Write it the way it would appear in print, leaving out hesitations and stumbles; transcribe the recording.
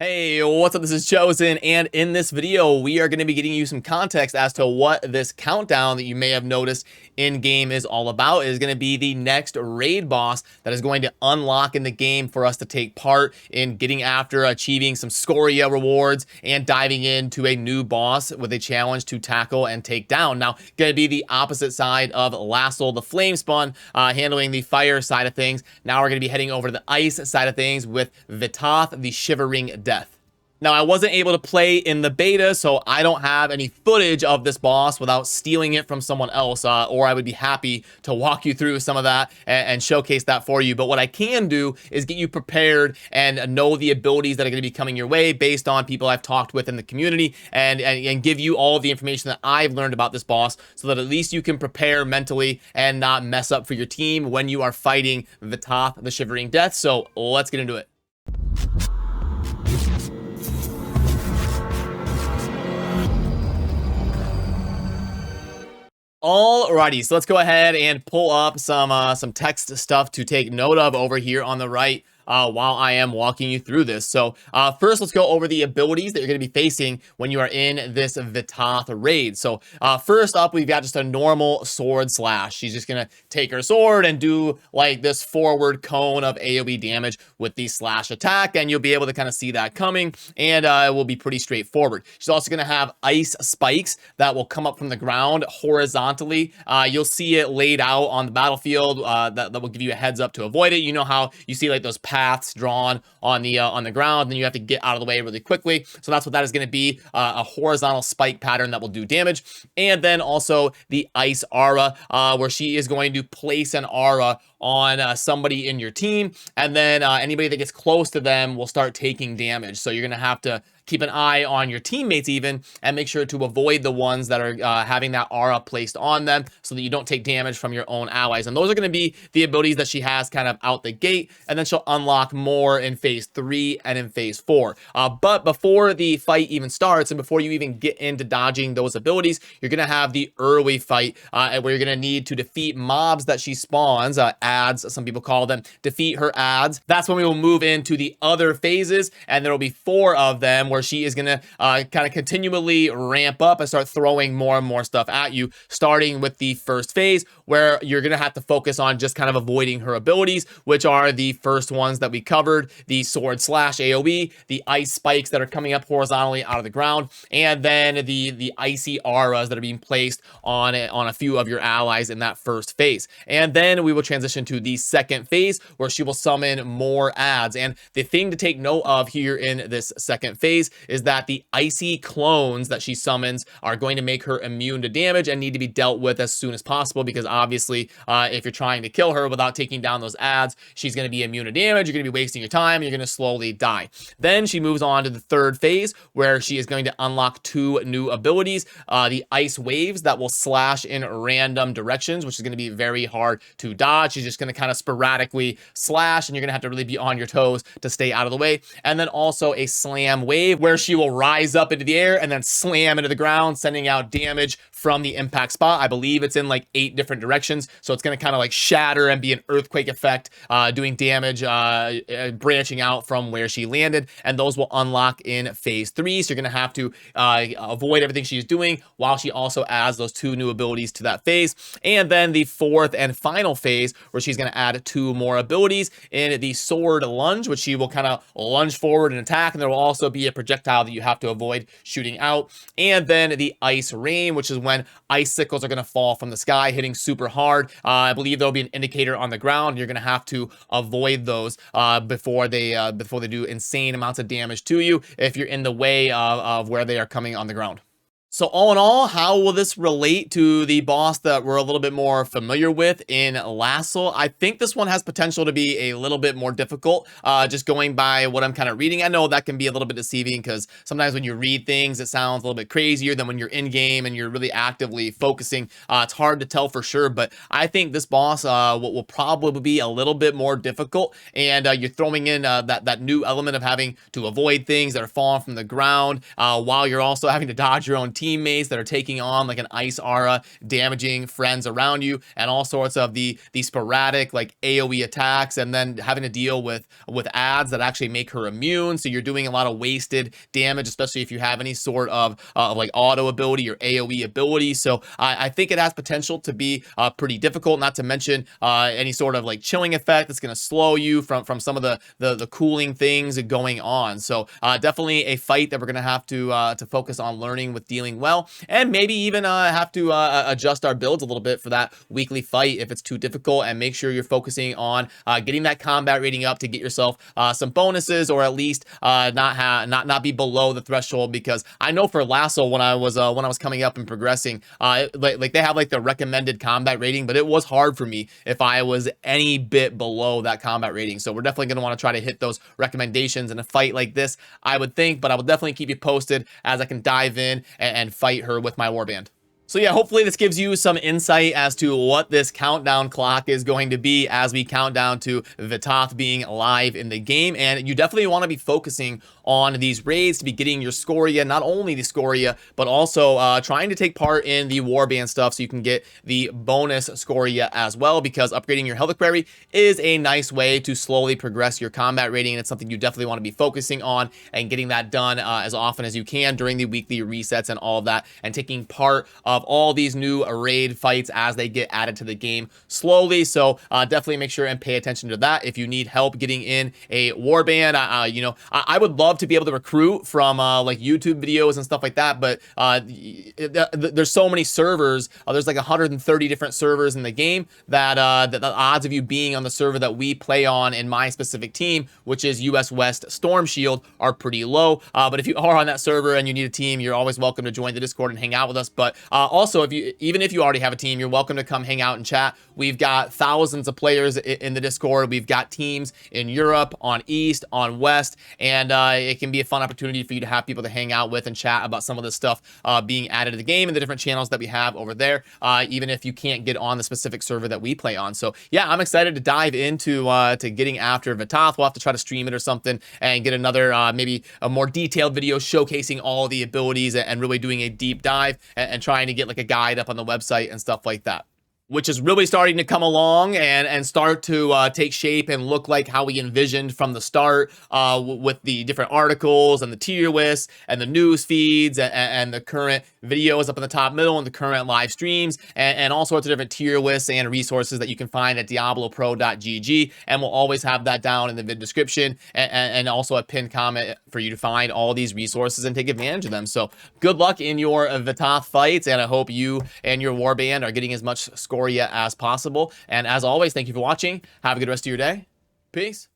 Hey, what's up? This is Chosen, and in this video, we are going to be getting you some context as to what this countdown that you may have noticed in game is all about. It is going to be the next raid boss that is going to unlock in the game for us to take part in getting after achieving some Scoria rewards and diving into a new boss with a challenge to tackle and take down. Now, going to be the opposite side of Lassel, the Flame Spawn, handling the fire side of things. Now we're going to be heading over to the ice side of things with VITAATH, the Shivering Death. Now, I wasn't able to play in the beta, so I don't have any footage of this boss without stealing it from someone else, or I would be happy to walk you through some of that and showcase that for you. But what I can do is get you prepared and know the abilities that are going to be coming your way based on people I've talked with in the community and give you all of the information that I've learned about this boss so that at least you can prepare mentally and not mess up for your team when you are fighting VITAATH, the Shivering Death. So let's get into it. Alrighty, so let's go ahead and pull up some text stuff to take note of over here on the right while I am walking you through this. So first, let's go over the abilities that you're going to be facing when you are in this VITAATH raid. So first up, we've got just a normal sword slash. She's just going to take her sword and do like this forward cone of AoE damage with the slash attack, and you'll be able to kind of see that coming, and it will be pretty straightforward. She's also going to have ice spikes that will come up from the ground horizontally. You'll see it laid out on the battlefield. That will give you a heads up to avoid it. You know how you see like those paths drawn on the ground, and then you have to get out of the way really quickly. So that's what that is going to be, a horizontal spike pattern that will do damage. And then also the ice aura, where she is going to place an aura on somebody in your team, and then anybody that gets close to them will start taking damage. So you're going to have to keep an eye on your teammates even, and make sure to avoid the ones that are having that aura placed on them so that you don't take damage from your own allies. And those are going to be the abilities that she has kind of out the gate, and then she'll unlock more in phase 3 and in phase 4. But before the fight even starts, and before you even get into dodging those abilities, you're going to have the early fight where you're going to need to defeat mobs that she spawns, ads, some people call them, defeat her ads. That's when we will move into the other phases, and there will be 4 of them where she is going to kind of continually ramp up and start throwing more and more stuff at you, starting with the first phase where you're going to have to focus on just kind of avoiding her abilities, which are the first ones that we covered, the sword slash AoE, the ice spikes that are coming up horizontally out of the ground, and then the icy auras that are being placed on a few of your allies in that first phase. And then we will transition to the second phase where she will summon more ads. And the thing to take note of here in this second phase is that the icy clones that she summons are going to make her immune to damage and need to be dealt with as soon as possible, because obviously if you're trying to kill her without taking down those ads, she's going to be immune to damage, you're going to be wasting your time, you're going to slowly die. Then she moves on to the third phase where she is going to unlock 2 new abilities, the ice waves that will slash in random directions, which is going to be very hard to dodge. She's just going to kind of sporadically slash, and you're going to have to really be on your toes to stay out of the way. And then also a slam wave where she will rise up into the air and then slam into the ground, sending out damage from the impact spot. I believe it's in like 8 different directions, so it's going to kind of like shatter and be an earthquake effect, doing damage, branching out from where she landed, and those will unlock in phase 3. So you're going to have to avoid everything she's doing while she also adds those 2 new abilities to that phase. And then the fourth and final phase where she's going to add 2 more abilities in the sword lunge, which she will kind of lunge forward and attack, and there will also be a projectile that you have to avoid shooting out. And then the ice rain, which is when icicles are going to fall from the sky, hitting super hard. I believe there'll be an indicator on the ground. You're going to have to avoid those before they do insane amounts of damage to you if you're in the way of where they are coming on the ground. So all in all, how will this relate to the boss that we're a little bit more familiar with in Lassel? I think this one has potential to be a little bit more difficult, just going by what I'm kind of reading. I know that can be a little bit deceiving because sometimes when you read things, it sounds a little bit crazier than when you're in game and you're really actively focusing. It's hard to tell for sure, but I think this boss will probably be a little bit more difficult, and you're throwing in that new element of having to avoid things that are falling from the ground while you're also having to dodge your own teammates that are taking on like an ice aura, damaging friends around you, and all sorts of the sporadic like AoE attacks, and then having to deal with ads that actually make her immune. So you're doing a lot of wasted damage, especially if you have any sort of like auto ability or AoE ability. So I think it has potential to be pretty difficult, not to mention any sort of like chilling effect that's going to slow you from some of the cooling things going on. So definitely a fight that we're going to have to focus on learning with dealing well, and maybe even have to adjust our builds a little bit for that weekly fight if it's too difficult, and make sure you're focusing on getting that combat rating up to get yourself some bonuses, or at least not be below the threshold. Because I know for Lasso, when I was coming up and progressing, like they have like the recommended combat rating, but it was hard for me if I was any bit below that combat rating. So we're definitely going to want to try to hit those recommendations in a fight like this, I would think. But I will definitely keep you posted as I can dive in and fight her with my warband. So yeah, hopefully this gives you some insight as to what this countdown clock is going to be as we count down to VITAATH being live in the game. And you definitely want to be focusing on these raids to be getting your Scoria, not only the Scoria, but also trying to take part in the warband stuff so you can get the bonus Scoria as well, because upgrading your Reliquary is a nice way to slowly progress your combat rating, and it's something you definitely want to be focusing on and getting that done as often as you can during the weekly resets and all of that, and taking part of all these new raid fights as they get added to the game slowly. So definitely make sure and pay attention to that. If you need help getting in a warband, you know, I would love to be able to recruit from like YouTube videos and stuff like that, but there's so many servers. There's like 130 different servers in the game that the odds of you being on the server that we play on in my specific team, which is US West Storm Shield, are pretty low. But if you are on that server and you need a team, you're always welcome to join the Discord and hang out with us. But also, even if you already have a team, you're welcome to come hang out and chat. We've got thousands of players in the Discord. We've got teams in Europe, on East, on West, and it can be a fun opportunity for you to have people to hang out with and chat about some of the stuff being added to the game and the different channels that we have over there, even if you can't get on the specific server that we play on. So yeah, I'm excited to dive into to getting after VITAATH. We'll have to try to stream it or something and get another maybe a more detailed video showcasing all the abilities and really doing a deep dive and trying to get like a guide up on the website and stuff like that, which is really starting to come along and start to take shape and look like how we envisioned from the start, with the different articles and the tier lists and the news feeds and the current videos up in the top middle and the current live streams and all sorts of different tier lists and resources that you can find at diablopro.gg. And we'll always have that down in the vid description and also a pinned comment for you to find all these resources and take advantage of them. So good luck in your VITAATH fights, and I hope you and your warband are getting as much Scoria as possible. And as always, thank you for watching. Have a good rest of your day. Peace.